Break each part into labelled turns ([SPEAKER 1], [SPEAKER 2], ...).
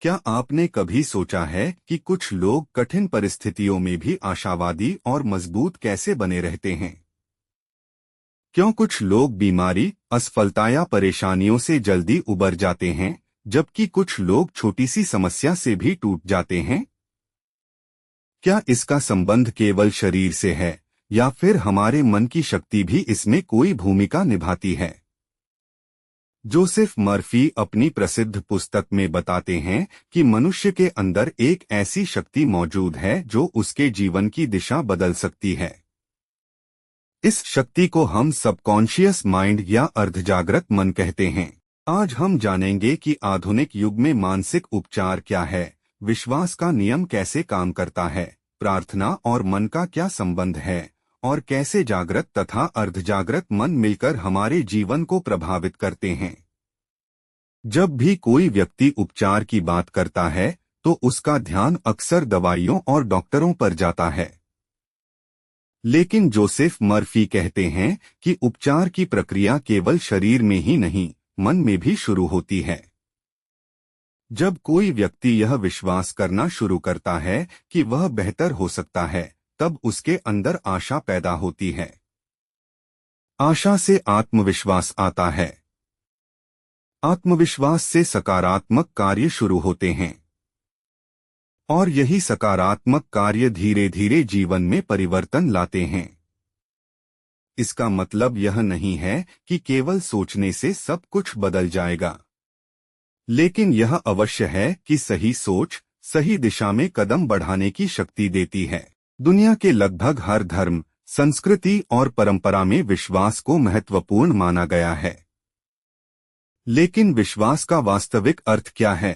[SPEAKER 1] क्या आपने कभी सोचा है कि कुछ लोग कठिन परिस्थितियों में भी आशावादी और मजबूत कैसे बने रहते हैं? क्यों कुछ लोग बीमारी, असफलता या परेशानियों से जल्दी उबर जाते हैं, जबकि कुछ लोग छोटी सी समस्या से भी टूट जाते हैं? क्या इसका संबंध केवल शरीर से है, या फिर हमारे मन की शक्ति भी इसमें कोई भूमिका निभाती है? जोसेफ मर्फी अपनी प्रसिद्ध पुस्तक में बताते हैं कि मनुष्य के अंदर एक ऐसी शक्ति मौजूद है जो उसके जीवन की दिशा बदल सकती है। इस शक्ति को हम सबकॉन्शियस माइंड या अर्धजागृत मन कहते हैं। आज हम जानेंगे कि आधुनिक युग में मानसिक उपचार क्या है, विश्वास का नियम कैसे काम करता है, प्रार्थना और मन का क्या संबंध है, और कैसे जागृत तथा अर्धजागृत मन मिलकर हमारे जीवन को प्रभावित करते हैं। जब भी कोई व्यक्ति उपचार की बात करता है तो उसका ध्यान अक्सर दवाइयों और डॉक्टरों पर जाता है। लेकिन जोसेफ मर्फी कहते हैं कि उपचार की प्रक्रिया केवल शरीर में ही नहीं, मन में भी शुरू होती है। जब कोई व्यक्ति यह विश्वास करना शुरू करता है कि वह बेहतर हो सकता है, तब उसके अंदर आशा पैदा होती है। आशा से आत्मविश्वास आता है। आत्मविश्वास से सकारात्मक कार्य शुरू होते हैं, और यही सकारात्मक कार्य धीरे धीरे जीवन में परिवर्तन लाते हैं। इसका मतलब यह नहीं है कि केवल सोचने से सब कुछ बदल जाएगा, लेकिन यह अवश्य है कि सही सोच सही दिशा में कदम बढ़ाने की शक्ति देती है। दुनिया के लगभग हर धर्म, संस्कृति और परंपरा में विश्वास को महत्वपूर्ण माना गया है। लेकिन विश्वास का वास्तविक अर्थ क्या है?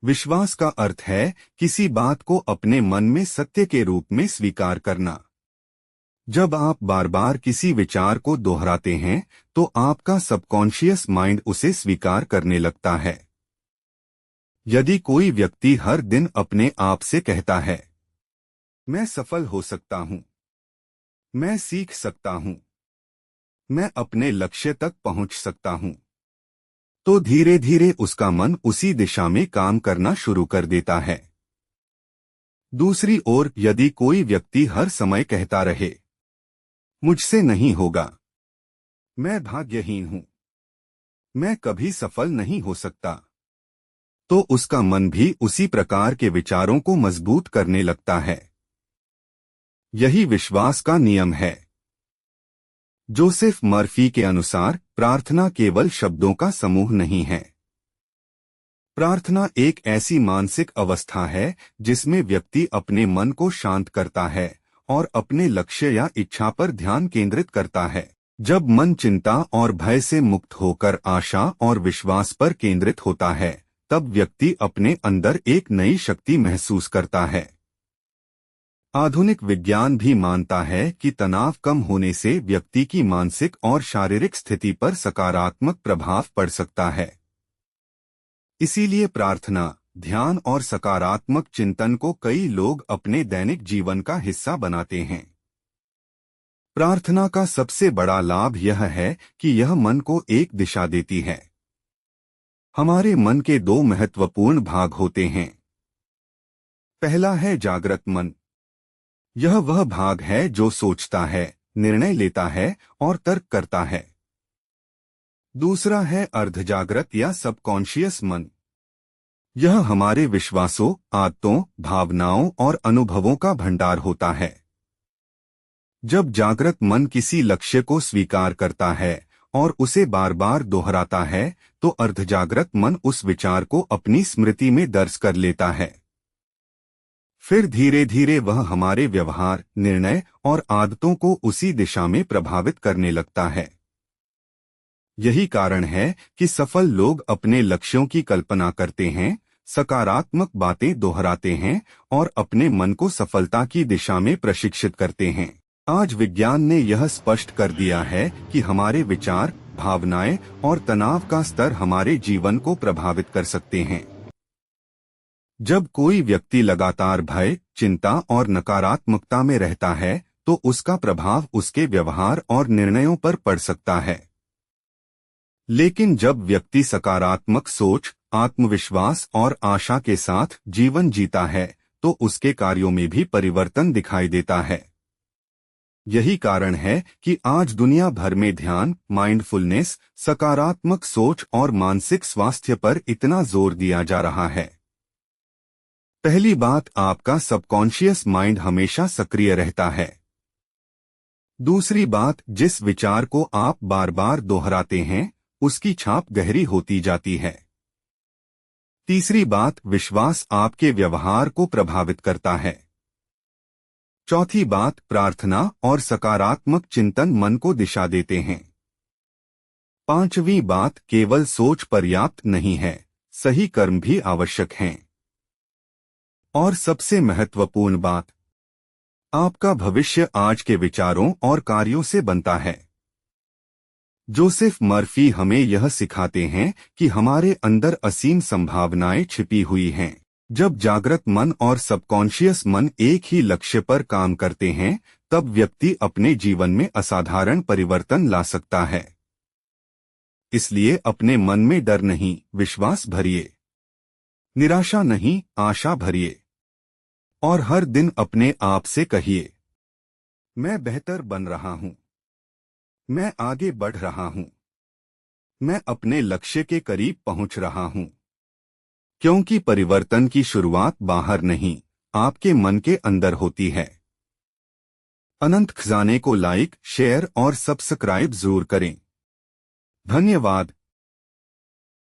[SPEAKER 1] विश्वास का अर्थ है किसी बात को अपने मन में सत्य के रूप में स्वीकार करना। जब आप बार बार किसी विचार को दोहराते हैं तो आपका सबकॉन्शियस माइंड उसे स्वीकार करने लगता है। यदि कोई व्यक्ति हर दिन अपने आप से कहता है, मैं सफल हो सकता हूं, मैं सीख सकता हूं, मैं अपने लक्ष्य तक पहुंच सकता हूं, तो धीरे धीरे उसका मन उसी दिशा में काम करना शुरू कर देता है। दूसरी ओर, यदि कोई व्यक्ति हर समय कहता रहे, मुझसे नहीं होगा, मैं भाग्यहीन हूं, मैं कभी सफल नहीं हो सकता, तो उसका मन भी उसी प्रकार के विचारों को मजबूत करने लगता है। यही विश्वास का नियम है। जोसेफ मर्फी के अनुसार प्रार्थना केवल शब्दों का समूह नहीं है। प्रार्थना एक ऐसी मानसिक अवस्था है जिसमें व्यक्ति अपने मन को शांत करता है और अपने लक्ष्य या इच्छा पर ध्यान केंद्रित करता है। जब मन चिंता और भय से मुक्त होकर आशा और विश्वास पर केंद्रित होता है, तब व्यक्ति अपने अंदर एक नई शक्ति महसूस करता है। आधुनिक विज्ञान भी मानता है कि तनाव कम होने से व्यक्ति की मानसिक और शारीरिक स्थिति पर सकारात्मक प्रभाव पड़ सकता है। इसीलिए प्रार्थना, ध्यान और सकारात्मक चिंतन को कई लोग अपने दैनिक जीवन का हिस्सा बनाते हैं। प्रार्थना का सबसे बड़ा लाभ यह है कि यह मन को एक दिशा देती है। हमारे मन के दो महत्वपूर्ण भाग होते हैं। पहला है जागृत मन। यह वह भाग है जो सोचता है, निर्णय लेता है और तर्क करता है। दूसरा है अर्धजागृत या सबकॉन्शियस मन। यह हमारे विश्वासों, आदतों, भावनाओं और अनुभवों का भंडार होता है। जब जागृत मन किसी लक्ष्य को स्वीकार करता है और उसे बार बार दोहराता है, तो अर्धजागृत मन उस विचार को अपनी स्मृति में दर्ज कर लेता है। फिर धीरे धीरे वह हमारे व्यवहार, निर्णय और आदतों को उसी दिशा में प्रभावित करने लगता है। यही कारण है कि सफल लोग अपने लक्ष्यों की कल्पना करते हैं, सकारात्मक बातें दोहराते हैं और अपने मन को सफलता की दिशा में प्रशिक्षित करते हैं। आज विज्ञान ने यह स्पष्ट कर दिया है कि हमारे विचार, भावनाएं और तनाव का स्तर हमारे जीवन को प्रभावित कर सकते हैं। जब कोई व्यक्ति लगातार भय, चिंता और नकारात्मकता में रहता है, तो उसका प्रभाव उसके व्यवहार और निर्णयों पर पड़ सकता है। लेकिन जब व्यक्ति सकारात्मक सोच, आत्मविश्वास और आशा के साथ जीवन जीता है तो उसके कार्यों में भी परिवर्तन दिखाई देता है। यही कारण है कि आज दुनिया भर में ध्यान, माइंडफुलनेस, सकारात्मक सोच और मानसिक स्वास्थ्य पर इतना जोर दिया जा रहा है। पहली बात, आपका सबकॉन्शियस माइंड हमेशा सक्रिय रहता है। दूसरी बात, जिस विचार को आप बार बार दोहराते हैं उसकी छाप गहरी होती जाती है। तीसरी बात, विश्वास आपके व्यवहार को प्रभावित करता है। चौथी बात, प्रार्थना और सकारात्मक चिंतन मन को दिशा देते हैं। पांचवी बात, केवल सोच पर्याप्त नहीं है, सही कर्म भी आवश्यक हैं। और सबसे महत्वपूर्ण बात, आपका भविष्य आज के विचारों और कार्यों से बनता है। जोसेफ मर्फी हमें यह सिखाते हैं कि हमारे अंदर असीम संभावनाएं छिपी हुई हैं। जब जागृत मन और सबकॉन्शियस मन एक ही लक्ष्य पर काम करते हैं तब व्यक्ति अपने जीवन में असाधारण परिवर्तन ला सकता है। इसलिए अपने मन में डर नहीं, विश्वास भरिए। निराशा नहीं, आशा भरिए। और हर दिन अपने आप से कहिए, मैं बेहतर बन रहा हूं, मैं आगे बढ़ रहा हूं, मैं अपने लक्ष्य के करीब पहुंच रहा हूं। क्योंकि परिवर्तन की शुरुआत बाहर नहीं, आपके मन के अंदर होती है। अनंत खजाने को लाइक, शेयर और सब्सक्राइब जरूर करें। धन्यवाद।